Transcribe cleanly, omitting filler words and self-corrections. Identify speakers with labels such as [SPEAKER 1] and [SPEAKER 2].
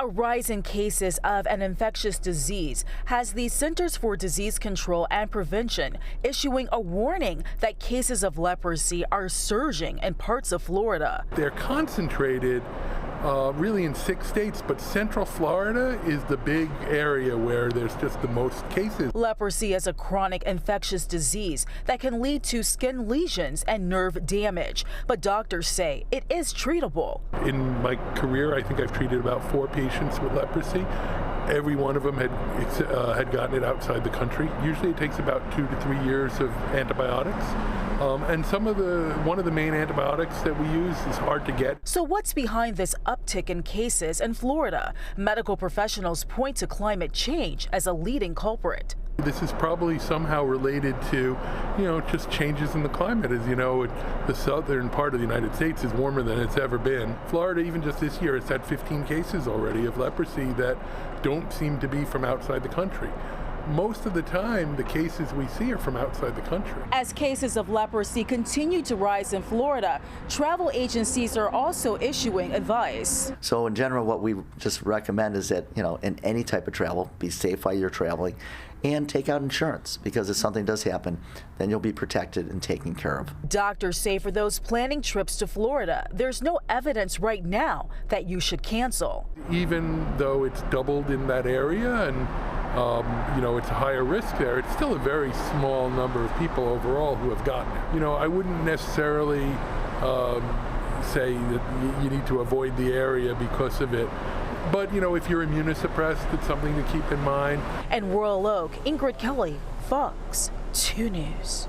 [SPEAKER 1] A rise in cases of an infectious disease has the Centers for Disease Control and Prevention issuing a warning that cases of leprosy are surging in parts of Florida.
[SPEAKER 2] They're concentrated really in 6 states, but Central Florida is the big area where there's just the most cases.
[SPEAKER 1] Leprosy is a chronic infectious disease that can lead to skin lesions and nerve damage, but doctors say it is treatable.
[SPEAKER 2] In my career, I think I've treated about 4 patients with leprosy. Every one of them had gotten it outside the country. Usually it takes about 2 to 3 years of antibiotics. And one of the main antibiotics that we use is hard to get.
[SPEAKER 1] So what's behind this uptick in cases in Florida? Medical professionals point to climate change as a leading culprit.
[SPEAKER 2] This is probably somehow related to, just changes in the climate. As you know, the southern part of the United States is warmer than it's ever been. Florida, even just this year, has had 15 cases already of leprosy that don't seem to be from outside the country. Most of the time, the cases we see are from outside the country. As
[SPEAKER 1] cases of leprosy continue to rise in Florida, travel agencies are also issuing advice.
[SPEAKER 3] So in general, what we just recommend is that, in any type of travel, be safe while you're traveling and take out insurance, because if something does happen, then you'll be protected and taken care of.
[SPEAKER 1] Doctors say for those planning trips to Florida, there's no evidence right now that you should cancel.
[SPEAKER 2] Even though it's doubled in that area and it's a higher risk there, it's still a very small number of people overall who have gotten it. I wouldn't necessarily say that you need to avoid the area because of it. But, if you're immunosuppressed, it's something to keep in mind.
[SPEAKER 1] And Royal Oak, Ingrid Kelly, Fox 2 News.